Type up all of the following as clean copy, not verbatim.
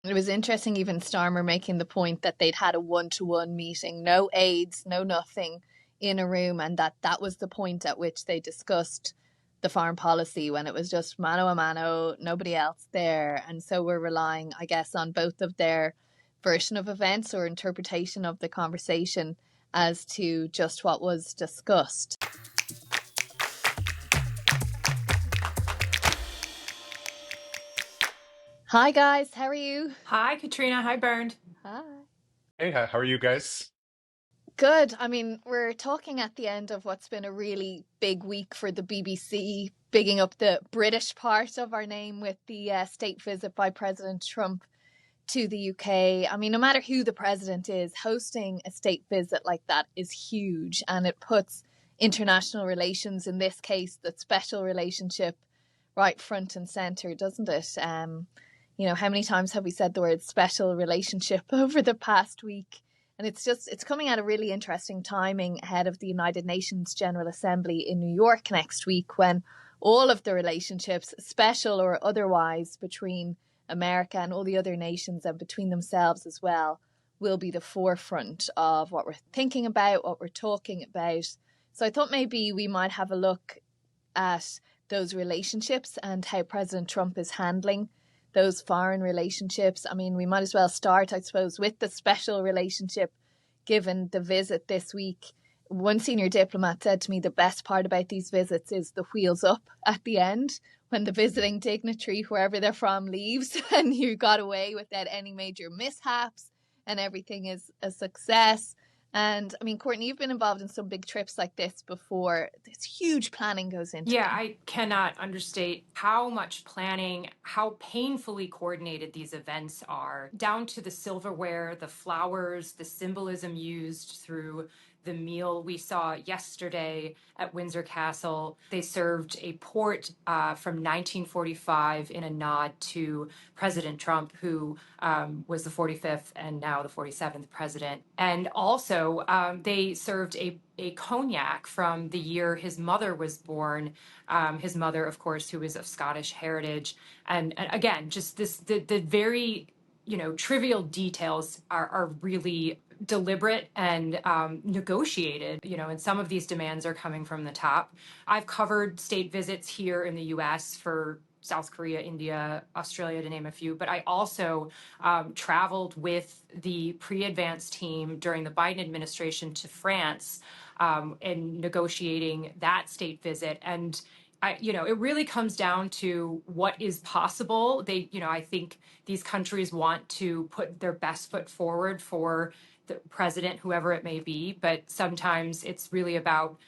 It was interesting, even Starmer making the point that they'd had a one-to-one meeting, no aides, no nothing in a room, and that was the point at which they discussed the foreign policy when it was just mano a mano, nobody else there. And so we're relying, I guess, on both of their version of events or interpretation of the conversation as to just what was discussed. Hi guys, how are you? Hi, Katrina. Hi, Bernd. Hi. Hey, how are you guys? Good. I mean, we're talking at the end of what's been a really big week for the BBC, bigging up the British part of our name with the state visit by President Trump to the UK. I mean, no matter who the president is, hosting a state visit like that is huge, and it puts international relations, in this case, that special relationship, right front and center, doesn't it? How many times have we said the word special relationship over the past week? And it's coming at a really interesting timing ahead of the United Nations General Assembly in New York next week, when all of the relationships, special or otherwise, between America and all the other nations and between themselves as well, will be the forefront of what we're thinking about, what we're talking about. So I thought maybe we might have a look at those relationships and how President Trump is handling those foreign relationships. I mean, we might as well start, I suppose, with the special relationship given the visit this week. One senior diplomat said to me the best part about these visits is the wheels up at the end, when the visiting dignitary, wherever they're from, leaves and you got away without any major mishaps and everything is a success. And I mean, Courtney, you've been involved in some big trips like this before. This huge planning goes into Yeah, them. I cannot understate how much planning, how painfully coordinated these events are, down to the silverware, the flowers, the symbolism used through the meal we saw yesterday at Windsor Castle. They served a port from 1945 in a nod to President Trump, who was the 45th and now the 47th president. And also, they served a cognac from the year his mother was born. His mother, of course, who is of Scottish heritage. And again, just the very trivial details are really deliberate and negotiated, and some of these demands are coming from the top. I've covered state visits here in the US for South Korea, India, Australia, to name a few, but I also traveled with the pre-advance team during the Biden administration to France in negotiating that state visit. And it really comes down to what is possible. I think these countries want to put their best foot forward for the president, whoever it may be, but sometimes it's really about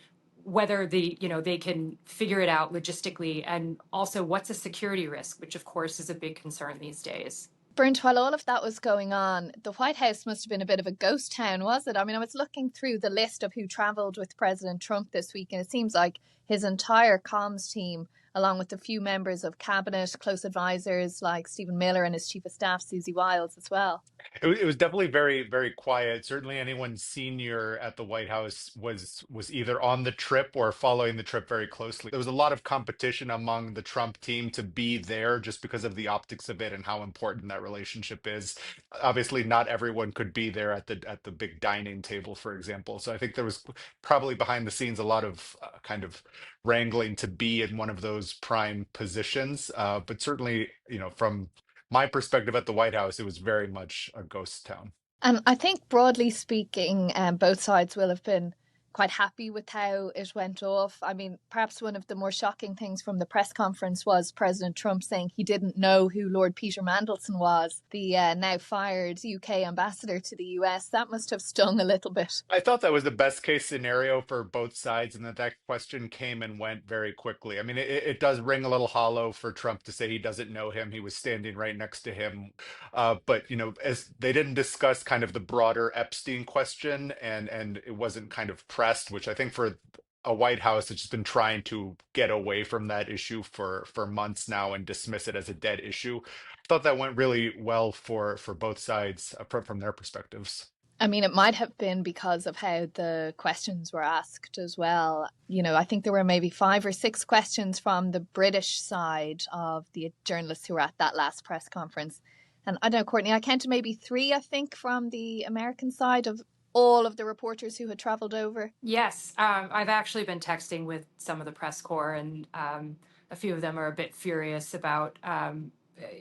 whether they can figure it out logistically, and also what's a security risk, which of course is a big concern these days. Bernd, while all of that was going on, the White House must have been a bit of a ghost town, was it? I mean, I was looking through the list of who travelled with President Trump this week, and it seems like his entire comms team, along with a few members of cabinet, close advisors like Stephen Miller and his chief of staff, Susie Wiles, as well. It was definitely very, very quiet. Certainly, anyone senior at the White House was either on the trip or following the trip very closely. There was a lot of competition among the Trump team to be there just because of the optics of it and how important that relationship is. Obviously, not everyone could be there at the big dining table, for example. So I think there was probably behind the scenes a lot of kind of wrangling to be in one of those prime positions. But certainly, from my perspective at the White House, it was very much a ghost town. And I think, broadly speaking, both sides will have been quite happy with how it went off. I mean, perhaps one of the more shocking things from the press conference was President Trump saying he didn't know who Lord Peter Mandelson was, the now fired UK ambassador to the US. That must have stung a little bit. I thought that was the best case scenario for both sides, and that question came and went very quickly. I mean, it does ring a little hollow for Trump to say he doesn't know him. He was standing right next to him. But, as they didn't discuss kind of the broader Epstein question, and it wasn't kind of pressed, which I think for a White House that's just been trying to get away from that issue for months now and dismiss it as a dead issue. I thought that went really well for both sides from their perspectives. I mean, it might have been because of how the questions were asked as well. I think there were maybe 5 or 6 questions from the British side of the journalists who were at that last press conference. And I don't know, Courtney, I counted maybe three, I think, from the American side of all of the reporters who had traveled over. Yes, I've actually been texting with some of the press corps, and a few of them are a bit furious about,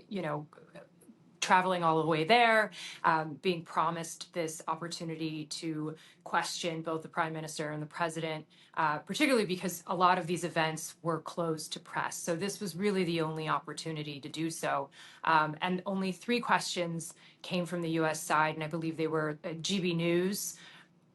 you know, traveling all the way there, being promised this opportunity to question both the prime minister and the president, particularly because a lot of these events were closed to press. So this was really the only opportunity to do so. And only three questions came from the US side, and I believe they were GB News,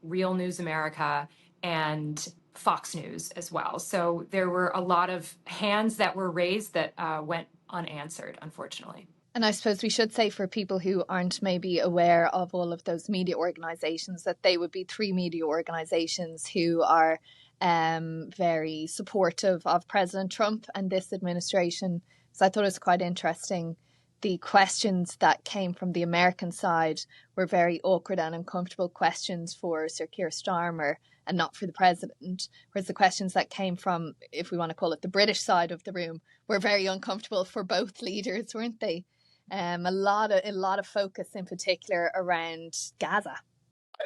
Real News America, and Fox News as well. So there were a lot of hands that were raised that went unanswered, unfortunately. And I suppose we should say, for people who aren't maybe aware of all of those media organizations, that they would be three media organizations who are very supportive of President Trump and this administration. So I thought it was quite interesting. The questions that came from the American side were very awkward and uncomfortable questions for Sir Keir Starmer and not for the president. Whereas the questions that came from, if we want to call it the British side of the room, were very uncomfortable for both leaders, weren't they? A lot of focus in particular around Gaza.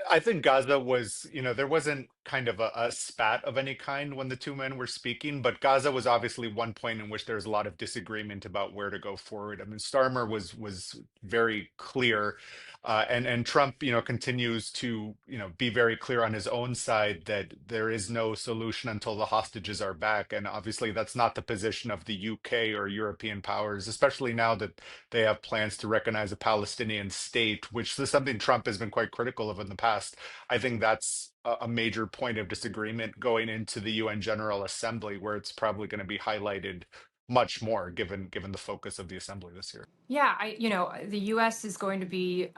I think Gaza was, there wasn't kind of a spat of any kind when the two men were speaking, but Gaza was obviously one point in which there was a lot of disagreement about where to go forward. I mean, Starmer was very clear, and Trump, continues to, be very clear on his own side that there is no solution until the hostages are back. And obviously, that's not the position of the UK or European powers, especially now that they have plans to recognize a Palestinian state, which is something Trump has been quite critical of in the past. I think that's a major point of disagreement going into the UN General Assembly, where it's probably going to be highlighted much more given the focus of the assembly this year. Yeah, the U.S. is going to be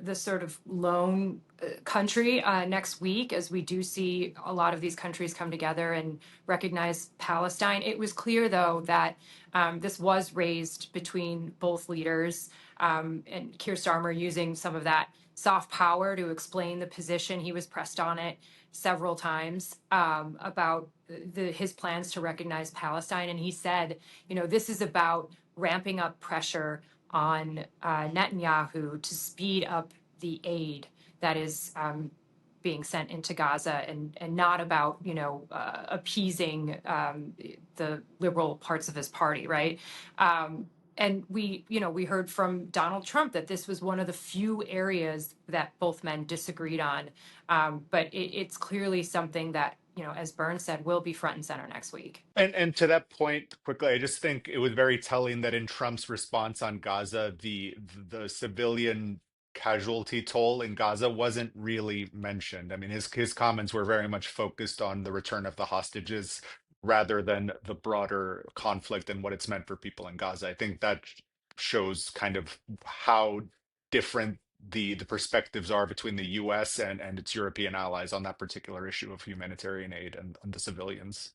the sort of lone country next week, as we do see a lot of these countries come together and recognize Palestine. It was clear, though, that this was raised between both leaders, and Keir Starmer using some of that soft power to explain the position. He was pressed on it several times about his plans to recognize Palestine, and he said, this is about ramping up pressure on Netanyahu to speed up the aid that is being sent into Gaza, and not about appeasing the liberal parts of his party, right? And we heard from Donald Trump that this was one of the few areas that both men disagreed on, but it's clearly something that, as Burns said, will be front and center next week. And to that point, quickly, I just think it was very telling that in Trump's response on Gaza, the civilian casualty toll in Gaza wasn't really mentioned. I mean, his comments were very much focused on the return of the hostages rather than the broader conflict and what it's meant for people in Gaza. I think that shows kind of how different the perspectives are between the US and its European allies on that particular issue of humanitarian aid and the civilians.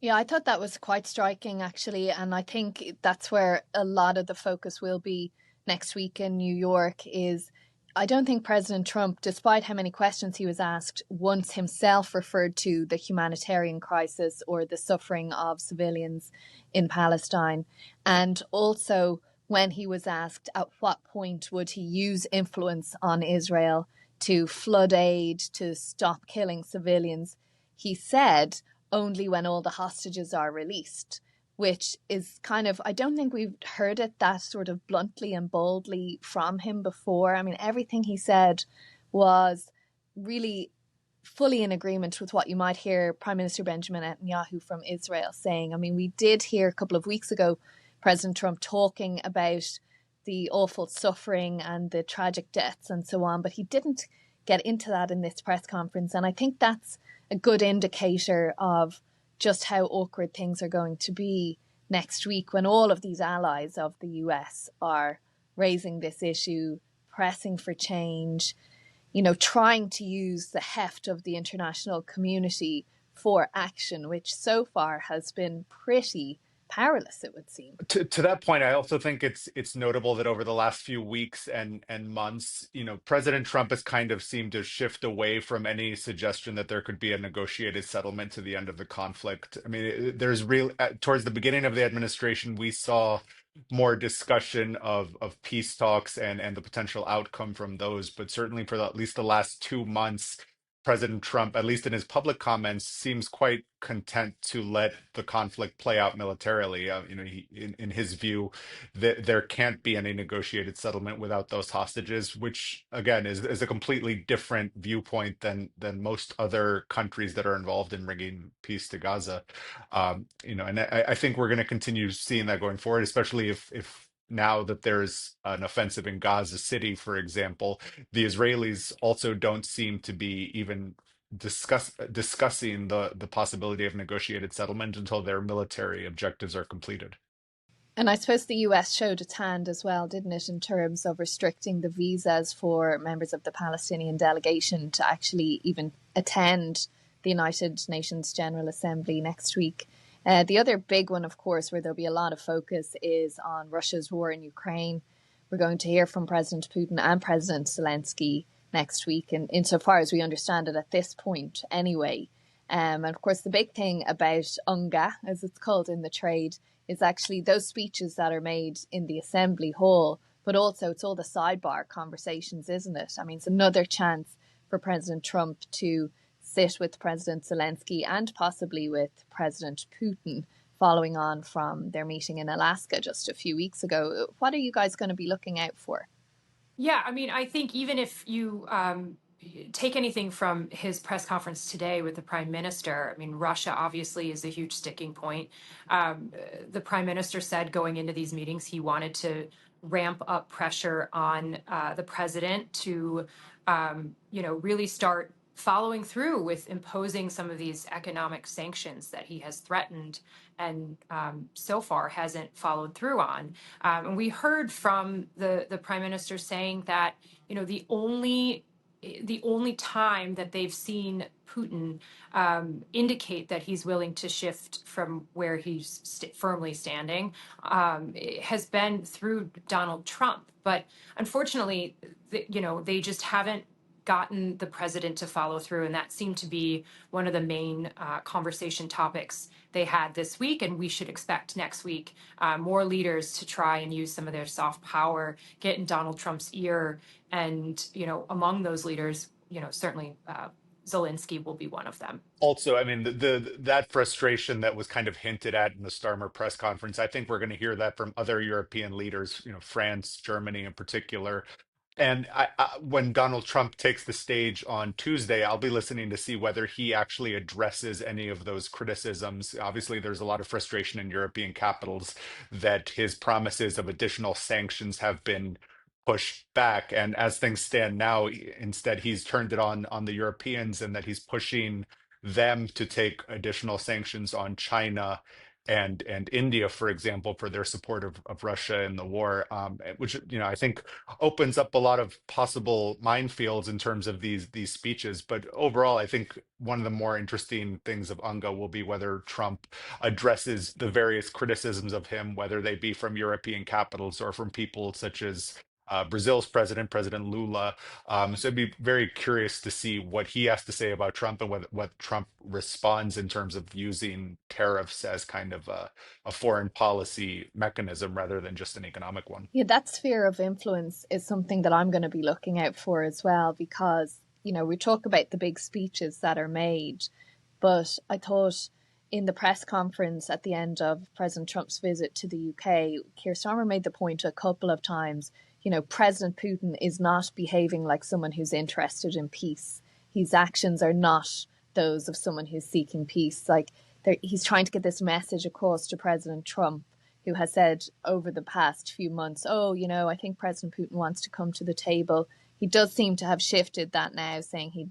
Yeah, I thought that was quite striking, actually. And I think that's where a lot of the focus will be next week in New York. Is I don't think President Trump, despite how many questions he was asked, once himself referred to the humanitarian crisis or the suffering of civilians in Palestine. And also, when he was asked at what point would he use influence on Israel to flood aid, to stop killing civilians, he said only when all the hostages are released, which is kind of, I don't think we've heard it that sort of bluntly and boldly from him before. I mean, everything he said was really fully in agreement with what you might hear Prime Minister Benjamin Netanyahu from Israel saying. I mean, we did hear a couple of weeks ago President Trump talking about the awful suffering and the tragic deaths and so on, but he didn't get into that in this press conference. And I think that's a good indicator of just how awkward things are going to be next week when all of these allies of the US are raising this issue, pressing for change, trying to use the heft of the international community for action, which so far has been pretty powerless, it would seem. To that point, I also think it's notable that over the last few weeks and months, President Trump has kind of seemed to shift away from any suggestion that there could be a negotiated settlement to the end of the conflict. I mean, there's towards the beginning of the administration, we saw more discussion of peace talks and the potential outcome from those. But certainly for at least the last 2 months, President Trump, at least in his public comments, seems quite content to let the conflict play out militarily. In his view, there can't be any negotiated settlement without those hostages, which again is a completely different viewpoint than most other countries that are involved in bringing peace to Gaza. And I think we're going to continue seeing that going forward, especially if now that there's an offensive in Gaza City, for example, the Israelis also don't seem to be even discussing the possibility of negotiated settlement until their military objectives are completed. And I suppose the US showed its hand as well, didn't it, in terms of restricting the visas for members of the Palestinian delegation to actually even attend the United Nations General Assembly next week. The other big one, of course, where there'll be a lot of focus is on Russia's war in Ukraine. We're going to hear from President Putin and President Zelensky next week, and insofar as we understand it at this point anyway. And of course, the big thing about UNGA, as it's called in the trade, is actually those speeches that are made in the Assembly Hall, but also it's all the sidebar conversations, isn't it? I mean, it's another chance for President Trump to sit with President Zelensky and possibly with President Putin, following on from their meeting in Alaska just a few weeks ago. What are you guys going to be looking out for? Yeah, I mean, I think even if you take anything from his press conference today with the prime minister, I mean, Russia obviously is a huge sticking point. The prime minister said going into these meetings, he wanted to ramp up pressure on the president to, really start following through with imposing some of these economic sanctions that he has threatened and so far hasn't followed through on. And we heard from the prime minister saying that, the only time that they've seen Putin indicate that he's willing to shift from where he's firmly standing has been through Donald Trump. But unfortunately, they just haven't gotten the president to follow through. And that seemed to be one of the main conversation topics they had this week. And we should expect next week more leaders to try and use some of their soft power, get in Donald Trump's ear. And, among those leaders, certainly Zelensky will be one of them. Also, I mean, that frustration that was kind of hinted at in the Starmer press conference, I think we're going to hear that from other European leaders, France, Germany in particular. And when Donald Trump takes the stage on Tuesday, I'll be listening to see whether he actually addresses any of those criticisms. Obviously, there's a lot of frustration in European capitals that his promises of additional sanctions have been pushed back. And as things stand now, instead, he's turned it on the Europeans, and that he's pushing them to take additional sanctions on China and India, for example, for their support of Russia in the war, which I think opens up a lot of possible minefields in terms of these speeches. But overall, I think one of the more interesting things of UNGA will be whether Trump addresses the various criticisms of him, whether they be from European capitals or from people such as Brazil's President Lula. So I'd be very curious to see what he has to say about Trump and what Trump responds in terms of using tariffs as kind of a foreign policy mechanism rather than just an economic one. Yeah, that sphere of influence is something that I'm going to be looking out for as well, because, we talk about the big speeches that are made, but I thought in the press conference at the end of President Trump's visit to the UK, Keir Starmer made the point a couple of times, President Putin is not behaving like someone who's interested in peace. His actions are not those of someone who's seeking peace. He's trying to get this message across to President Trump, who has said over the past few months, I think President Putin wants to come to the table. He does seem to have shifted that now, saying he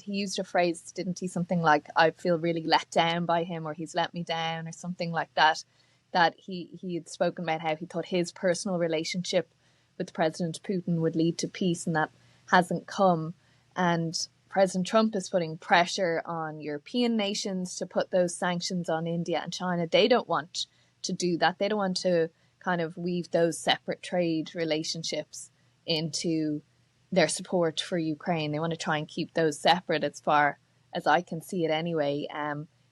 used a phrase, didn't he? Something like, I feel really let down by him, or he's let me down, or something like that. That he had spoken about how he thought his personal relationship with President Putin would lead to peace, and that hasn't come. And President Trump is putting pressure on European nations to put those sanctions on India and China. They don't want to do that. They don't want to kind of weave those separate trade relationships into their support for Ukraine. They want to try and keep those separate, as far as I can see it anyway.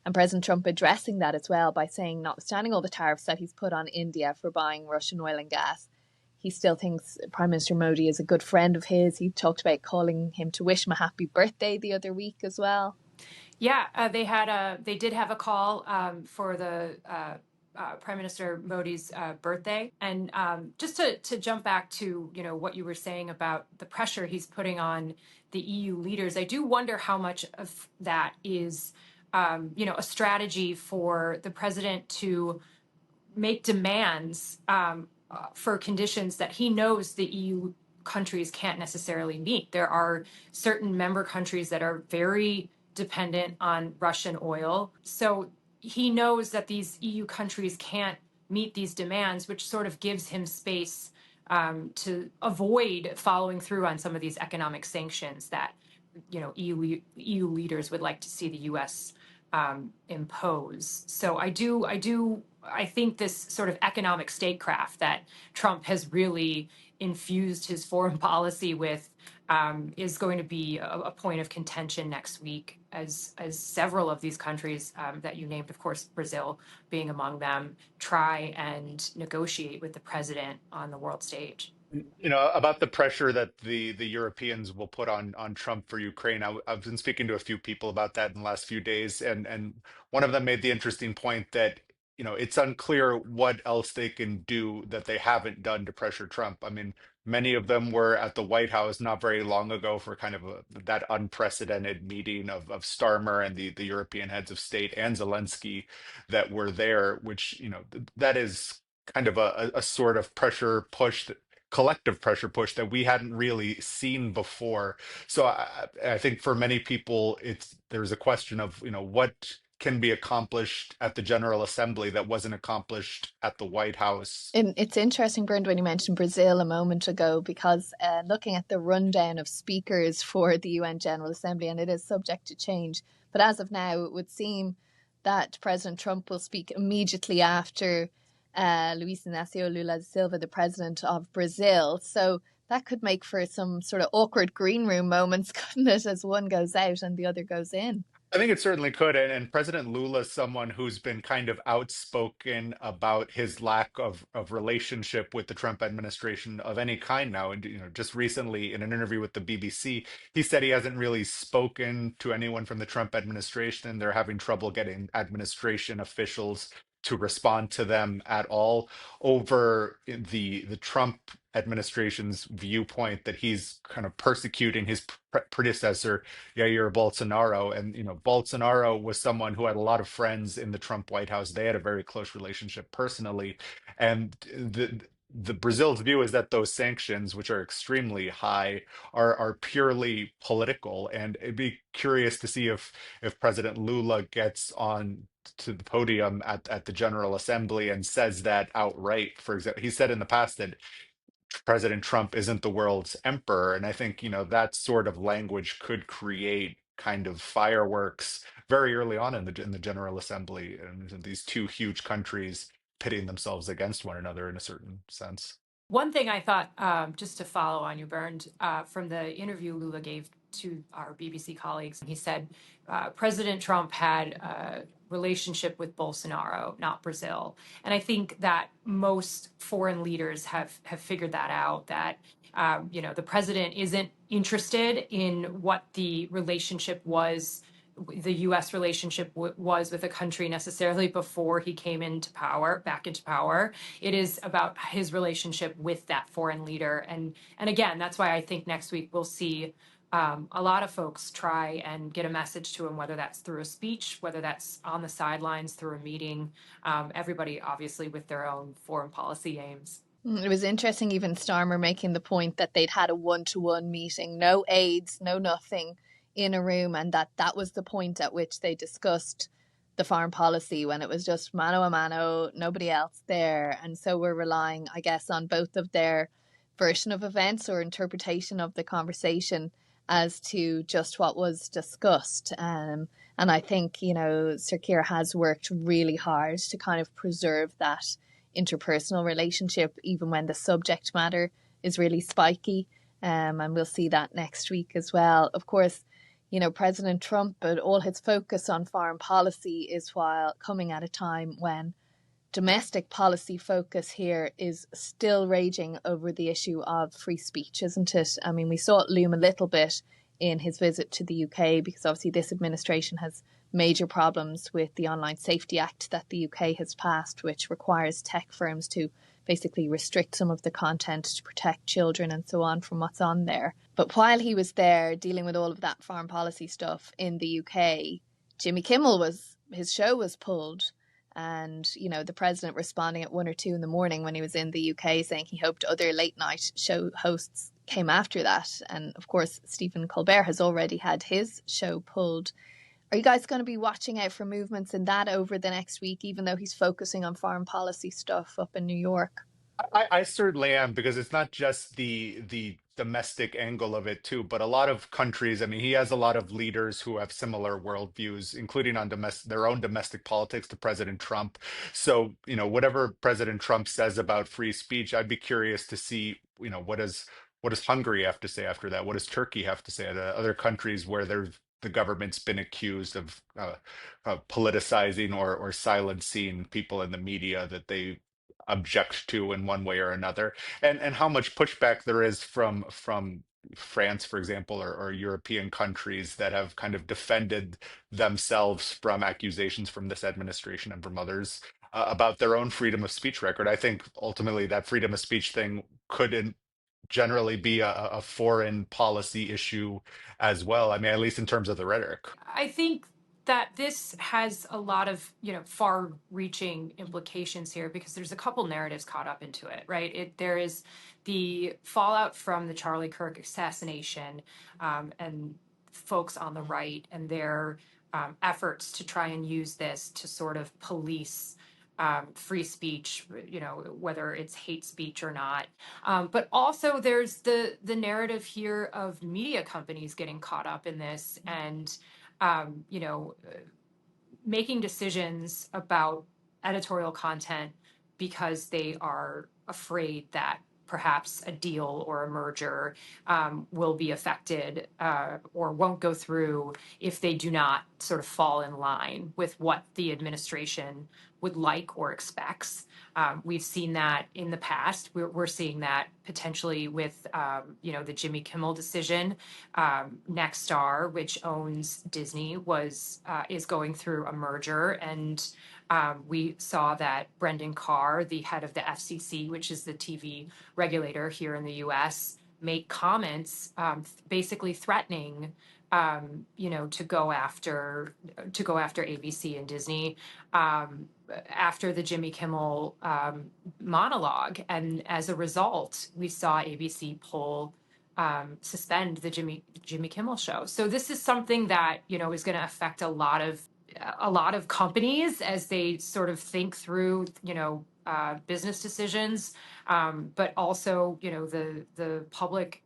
And President Trump addressing that as well by saying, notwithstanding all the tariffs that he's put on India for buying Russian oil and gas, he still thinks Prime Minister Modi is a good friend of his. He talked about calling him to wish him a happy birthday the other week as well. Yeah, they did have a call for the Prime Minister Modi's birthday, and just to jump back to what you were saying about the pressure he's putting on the EU leaders, I do wonder how much of that is a strategy for the president to make demands for conditions that he knows the EU countries can't necessarily meet. There are certain member countries that are very dependent on Russian oil. So he knows that these EU countries can't meet these demands, which sort of gives him space to avoid following through on some of these economic sanctions that EU leaders would like to see the U.S. Impose. So I think this sort of economic statecraft that Trump has really infused his foreign policy with is going to be a point of contention next week, as several of these countries that you named, of course, Brazil being among them, try and negotiate with the president on the world stage. About the pressure that the Europeans will put on Trump for Ukraine. I've been speaking to a few people about that in the last few days, and one of them made the interesting point that it's unclear what else they can do that they haven't done to pressure Trump. I mean, many of them were at the White House not very long ago for kind of that unprecedented meeting of Starmer and the European heads of state and Zelensky that were there, which that is kind of a sort of pressure push, collective pressure push that we hadn't really seen before. So I think for many people, there's a question of what can be accomplished at the General Assembly that wasn't accomplished at the White House. And it's interesting, Bernd, when you mentioned Brazil a moment ago, because looking at the rundown of speakers for the UN General Assembly, and it is subject to change, but as of now, it would seem that President Trump will speak immediately after Luiz Inácio Lula da Silva, the president of Brazil. So that could make for some sort of awkward green room moments, couldn't it, as one goes out and the other goes in? I think it certainly could. And President Lula is someone who's been kind of outspoken about his lack of relationship with the Trump administration of any kind now. And, just recently in an interview with the BBC, he said he hasn't really spoken to anyone from the Trump administration. They're having trouble getting administration officials to respond to them at all over the Trump administration's viewpoint that he's kind of persecuting his predecessor, Jair Bolsonaro. And, Bolsonaro was someone who had a lot of friends in the Trump White House. They had a very close relationship personally. And the Brazil's view is that those sanctions, which are extremely high, are purely political. And it'd be curious to see if President Lula gets on to the podium at the General Assembly and says that outright. For example, he said in the past that President Trump isn't the world's emperor. And I think, that sort of language could create kind of fireworks very early on in the General Assembly, and these two huge countries pitting themselves against one another in a certain sense. One thing I thought, just to follow on you, Bernd, from the interview Lula gave to our BBC colleagues, he said President Trump had a relationship with Bolsonaro, not Brazil. And I think that most foreign leaders have figured that out, that the president isn't interested in what the relationship was, the U.S. relationship was with a country necessarily before he came back into power. It is about his relationship with that foreign leader. And again, that's why I think next week we'll see a lot of folks try and get a message to him, whether that's through a speech, whether that's on the sidelines through a meeting, everybody obviously with their own foreign policy aims. It was interesting, even Starmer making the point that they'd had a one-to-one meeting, no aides, no nothing, in a room, and that was the point at which they discussed the foreign policy, when it was just mano a mano, nobody else there. And so we're relying, I guess, on both of their version of events or interpretation of the conversation as to just what was discussed. And I think, Sir Keir has worked really hard to kind of preserve that interpersonal relationship, even when the subject matter is really spiky. And we'll see that next week as well. Of course, President Trump and all his focus on foreign policy is while coming at a time when domestic policy focus here is still raging over the issue of free speech, isn't it? I mean, we saw it loom a little bit in his visit to the UK, because obviously this administration has major problems with the Online Safety Act that the UK has passed, which requires tech firms to basically restrict some of the content to protect children and so on from what's on there. But while he was there dealing with all of that foreign policy stuff in the UK, Jimmy Kimmel his show was pulled. And, the president responding at 1 or 2 in the morning when he was in the UK, saying he hoped other late night show hosts came after that. And of course, Stephen Colbert has already had his show pulled. Are you guys going to be watching out for movements in that over the next week, even though he's focusing on foreign policy stuff up in New York? I certainly am, because it's not just the domestic angle of it too, but a lot of countries. I mean, he has a lot of leaders who have similar worldviews, including on their own domestic politics to President Trump. So, whatever President Trump says about free speech, I'd be curious to see, what does Hungary have to say after that? What does Turkey have to say? The other countries where the government's been accused of politicizing or silencing people in the media that they object to in one way or another, and how much pushback there is from France, for example, or European countries that have kind of defended themselves from accusations from this administration and from others about their own freedom of speech record. I think ultimately that freedom of speech thing could generally be a foreign policy issue as well. I mean, at least in terms of the rhetoric. I think that this has a lot of far-reaching implications here, because there's a couple narratives caught up into it, right? There is the fallout from the Charlie Kirk assassination, and folks on the right and their efforts to try and use this to sort of police free speech, whether it's hate speech or not. But also there's the narrative here of media companies getting caught up in this and making decisions about editorial content because they are afraid that perhaps a deal or a merger will be affected or won't go through if they do not sort of fall in line with what the administration would like or expects. We've seen that in the past. We're seeing that potentially with, the Jimmy Kimmel decision. Nexstar, which owns Disney, is going through a merger, and we saw that Brendan Carr, the head of the FCC, which is the TV regulator here in the U.S., make comments basically threatening, to go after ABC and Disney after the Jimmy Kimmel monologue, and as a result, we saw ABC suspend the Jimmy Kimmel show. So this is something that is going to affect a lot of companies as they sort of think through business decisions, but also the public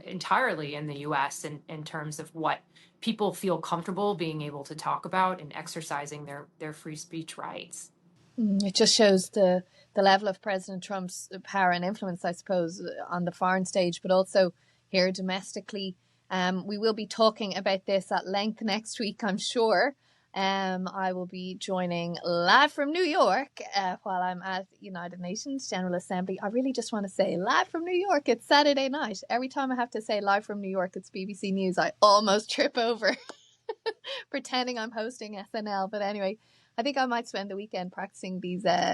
entirely in the U.S. in terms of what people feel comfortable being able to talk about and exercising their free speech rights. It just shows the level of President Trump's power and influence, I suppose, on the foreign stage, but also here domestically. We will be talking about this at length next week, I'm sure. I will be joining live from New York while I'm at United Nations General Assembly. I really just want to say live from New York. It's Saturday night. Every time I have to say live from New York, it's BBC News. I almost trip over pretending I'm hosting SNL. But anyway, I think I might spend the weekend practicing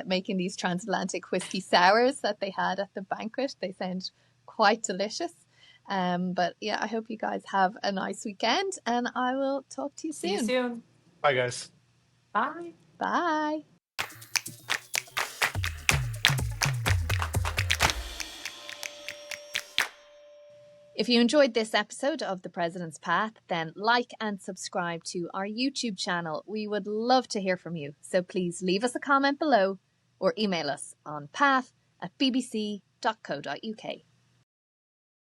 making these transatlantic whiskey sours that they had at the banquet. They sound quite delicious. But yeah, I hope you guys have a nice weekend, and I will talk to you soon. See you soon. Bye, guys. Bye. Bye. If you enjoyed this episode of The President's Path, then like and subscribe to our YouTube channel. We would love to hear from you. So please leave us a comment below or email us on path@bbc.co.uk.